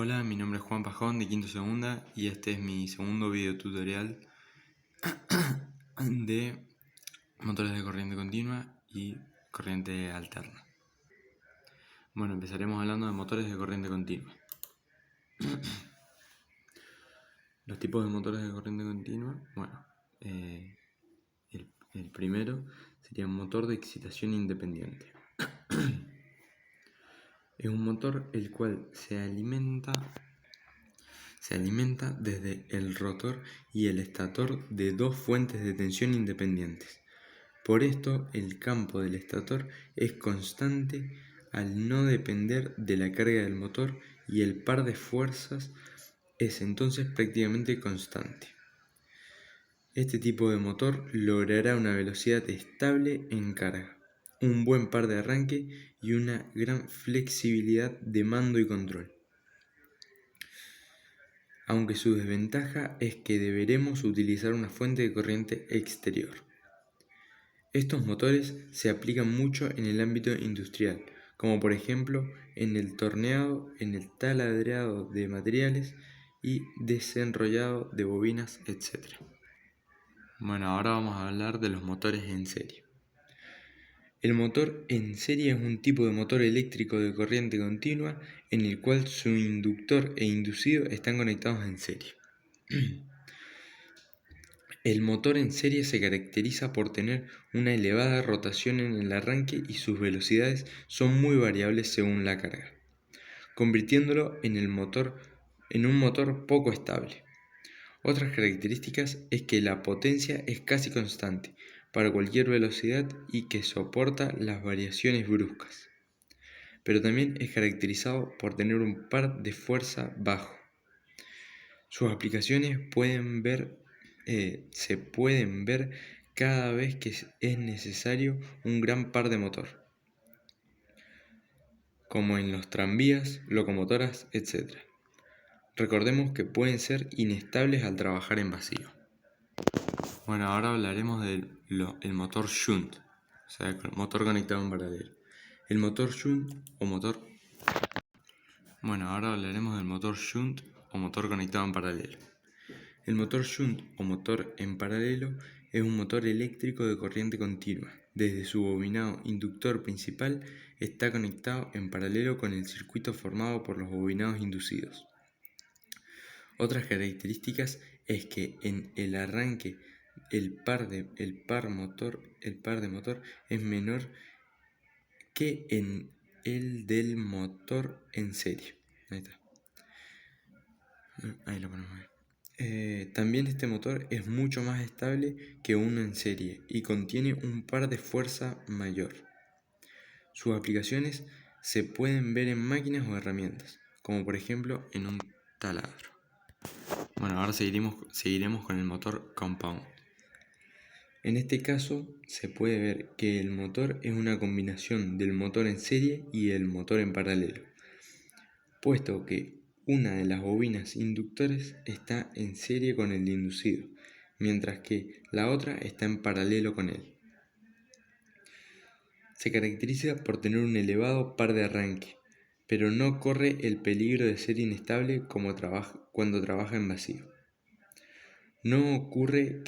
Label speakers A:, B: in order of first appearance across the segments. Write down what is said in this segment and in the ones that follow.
A: Hola, mi nombre es Juan Pajón de Quinto Segunda y este es mi segundo video tutorial de motores de corriente continua y corriente alterna. Bueno, empezaremos hablando de motores de corriente continua. Los tipos de motores de corriente continua, bueno, el primero sería un motor de excitación independiente. Es un motor el cual se alimenta desde el rotor y el estator de dos fuentes de tensión independientes. Por esto, el campo del estator es constante al no depender de la carga del motor y el par de fuerzas es entonces prácticamente constante. Este tipo de motor logrará una velocidad estable en carga, un buen par de arranque y una gran flexibilidad de mando y control. Aunque su desventaja es que deberemos utilizar una fuente de corriente exterior. Estos motores se aplican mucho en el ámbito industrial, como por ejemplo en el torneado, en el taladreado de materiales y desenrollado de bobinas, etc. Bueno, ahora vamos a hablar de los motores en serie. El motor en serie es un tipo de motor eléctrico de corriente continua en el cual su inductor e inducido están conectados en serie. El motor en serie se caracteriza por tener una elevada rotación en el arranque y sus velocidades son muy variables según la carga, convirtiéndolo en un motor poco estable. Otras características es que la potencia es casi constante para cualquier velocidad y que soporta las variaciones bruscas, pero también es caracterizado por tener un par de fuerza bajo. Sus aplicaciones se pueden ver cada vez que es necesario un gran par de motor, como en los tranvías, locomotoras, etc. Recordemos que pueden ser inestables al trabajar en vacío. Bueno, ahora hablaremos del motor shunt, o sea, el motor conectado en paralelo. El motor shunt o motor... Bueno, ahora hablaremos del motor shunt o motor conectado en paralelo. El motor shunt o motor en paralelo es un motor eléctrico de corriente continua. Desde su bobinado inductor principal está conectado en paralelo con el circuito formado por los bobinados inducidos. Otras características es que en el arranque el par de motor es menor que en el del motor en serie. Ahí está. Ahí lo ponemos. También este motor es mucho más estable que uno en serie y contiene un par de fuerza mayor. Sus aplicaciones se pueden ver en máquinas o herramientas, como por ejemplo en un taladro. Bueno, ahora seguiremos con el motor compound. En este caso se puede ver que el motor es una combinación del motor en serie y el motor en paralelo, puesto que una de las bobinas inductores está en serie con el inducido, mientras que la otra está en paralelo con él. Se caracteriza por tener un elevado par de arranque, pero no corre el peligro de ser inestable cuando trabaja en vacío. No ocurre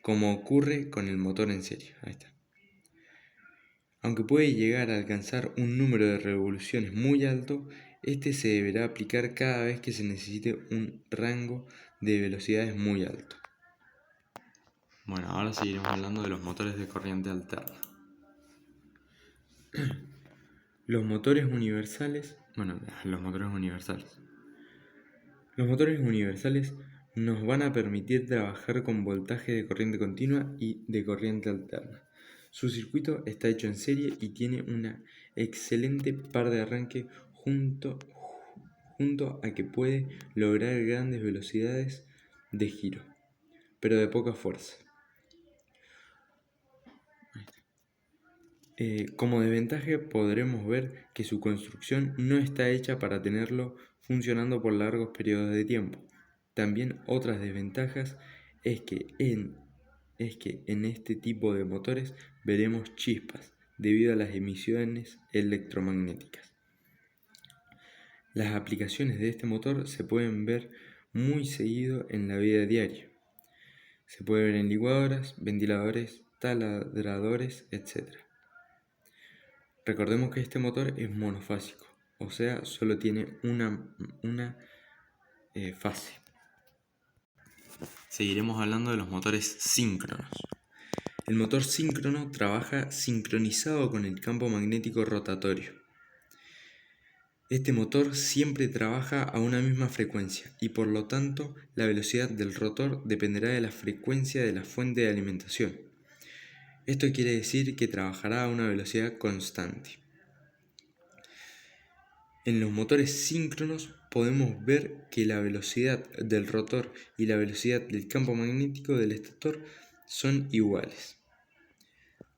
A: como ocurre con el motor en serie. Ahí está. Aunque puede llegar a alcanzar un número de revoluciones muy alto, este se deberá aplicar cada vez que se necesite un rango de velocidades muy alto. Bueno, ahora seguiremos hablando de los motores de corriente alterna. Los motores universales nos van a permitir trabajar con voltaje de corriente continua y de corriente alterna. Su circuito está hecho en serie y tiene una excelente par de arranque junto a que puede lograr grandes velocidades de giro, pero de poca fuerza. Como desventaja podremos ver que su construcción no está hecha para tenerlo funcionando por largos periodos de tiempo. También otras desventajas es que en este tipo de motores veremos chispas debido a las emisiones electromagnéticas. Las aplicaciones de este motor se pueden ver muy seguido en la vida diaria. Se puede ver en licuadoras, ventiladores, taladradores, etc. Recordemos que este motor es monofásico, o sea, solo tiene una fase. Seguiremos hablando de los motores síncronos. El motor síncrono trabaja sincronizado con el campo magnético rotatorio. Este motor siempre trabaja a una misma frecuencia y por lo tanto la velocidad del rotor dependerá de la frecuencia de la fuente de alimentación. Esto quiere decir que trabajará a una velocidad constante. En los motores síncronos podemos ver que la velocidad del rotor y la velocidad del campo magnético del estator son iguales.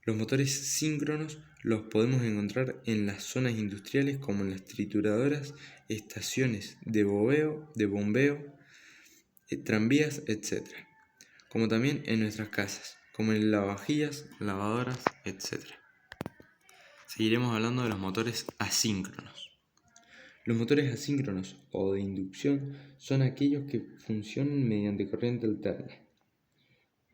A: Los motores síncronos los podemos encontrar en las zonas industriales como en las trituradoras, estaciones de bombeo, tranvías, etc. Como también en nuestras casas, como en lavavajillas, lavadoras, etc. Seguiremos hablando de los motores asíncronos. Los motores asíncronos o de inducción son aquellos que funcionan mediante corriente alterna,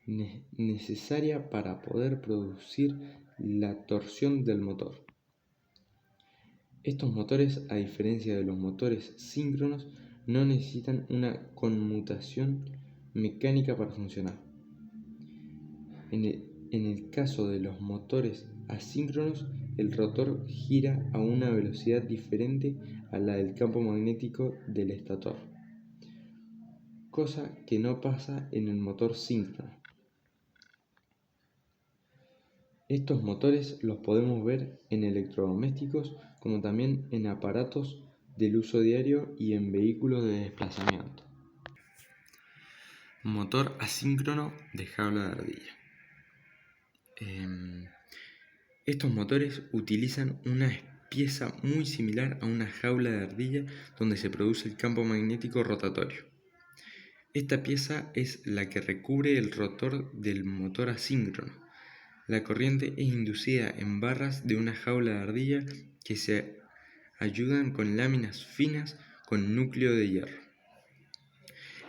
A: necesaria para poder producir la torsión del motor. Estos motores, a diferencia de los motores síncronos, no necesitan una conmutación mecánica para funcionar. En el caso de los motores asíncronos, el rotor gira a una velocidad diferente a la del campo magnético del estator, cosa que no pasa en el motor síncrono. Estos motores los podemos ver en electrodomésticos como también en aparatos del uso diario y en vehículos de desplazamiento. Motor asíncrono de jaula de ardilla. Estos motores utilizan una pieza muy similar a una jaula de ardilla donde se produce el campo magnético rotatorio. Esta pieza es la que recubre el rotor del motor asíncrono. La corriente es inducida en barras de una jaula de ardilla que se ayudan con láminas finas con núcleo de hierro.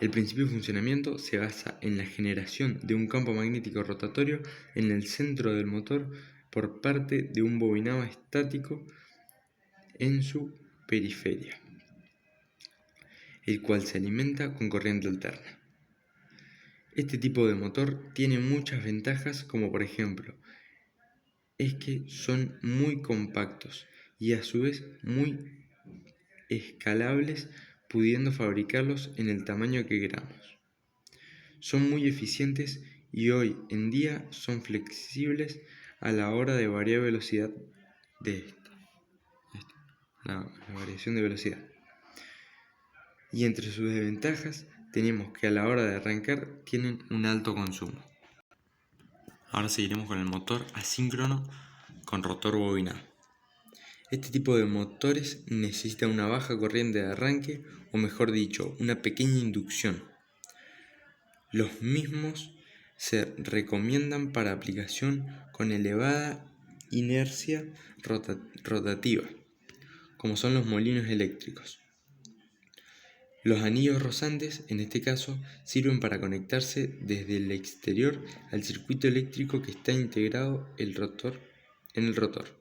A: El principio de funcionamiento se basa en la generación de un campo magnético rotatorio en el centro del motor por parte de un bobinado estático en su periferia, el cual se alimenta con corriente alterna. Este tipo de motor tiene muchas ventajas, como por ejemplo, es que son muy compactos y a su vez muy escalables, pudiendo fabricarlos en el tamaño que queramos. Son muy eficientes y hoy en día son flexibles a la hora de variar velocidad la variación de velocidad. Y entre sus desventajas tenemos que a la hora de arrancar tienen un alto consumo. Ahora seguiremos con el motor asíncrono con rotor bobinado. Este tipo de motores necesita una baja corriente de arranque, o mejor dicho, una pequeña inducción. Los mismos se recomiendan para aplicación con elevada inercia rotativa, como son los molinos eléctricos. Los anillos rozantes, en este caso, sirven para conectarse desde el exterior al circuito eléctrico que está integrado en el rotor.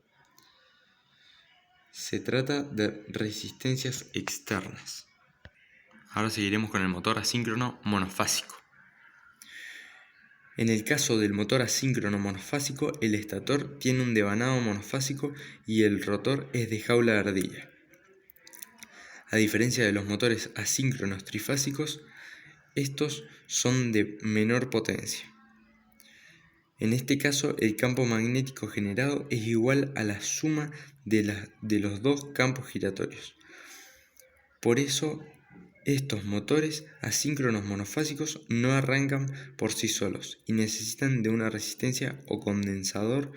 A: Se trata de resistencias externas. Ahora seguiremos con el motor asíncrono monofásico. En el caso del motor asíncrono monofásico, el estator tiene un devanado monofásico y el rotor es de jaula de ardilla. A diferencia de los motores asíncronos trifásicos, estos son de menor potencia. En este caso, el campo magnético generado es igual a la suma de los dos campos giratorios. Por eso, estos motores asíncronos monofásicos no arrancan por sí solos y necesitan de una resistencia o condensador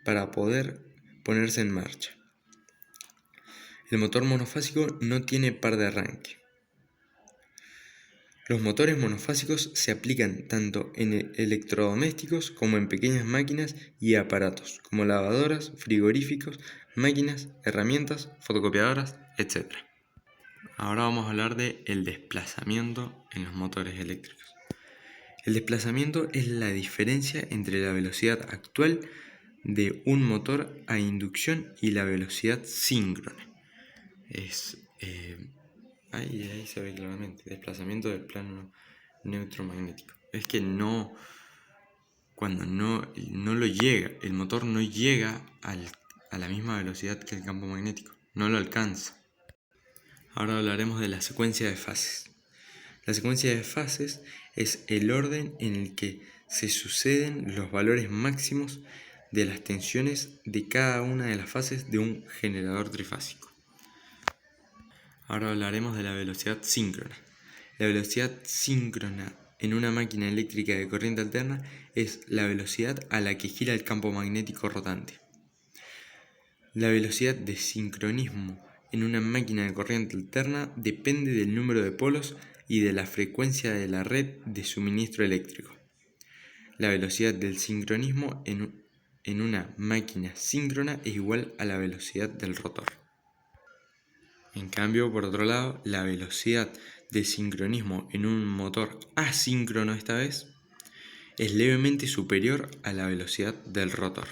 A: para poder ponerse en marcha. El motor monofásico no tiene par de arranque. Los motores monofásicos se aplican tanto en electrodomésticos como en pequeñas máquinas y aparatos, como lavadoras, frigoríficos, máquinas, herramientas, fotocopiadoras, etc. Ahora vamos a hablar de el desplazamiento en los motores eléctricos. El desplazamiento es la diferencia entre la velocidad actual de un motor a inducción y la velocidad síncrona. Ahí se ve claramente, desplazamiento del plano neutro magnético. Es que cuando no lo llega, el motor no llega a la misma velocidad que el campo magnético, no lo alcanza. Ahora hablaremos de la secuencia de fases. La secuencia de fases es el orden en el que se suceden los valores máximos de las tensiones de cada una de las fases de un generador trifásico. Ahora hablaremos de la velocidad síncrona. La velocidad síncrona en una máquina eléctrica de corriente alterna es la velocidad a la que gira el campo magnético rotante. La velocidad de sincronismo en una máquina de corriente alterna depende del número de polos y de la frecuencia de la red de suministro eléctrico. La velocidad del sincronismo en una máquina síncrona es igual a la velocidad del rotor. En cambio, por otro lado, la velocidad de sincronismo en un motor asíncrono esta vez es levemente superior a la velocidad del rotor.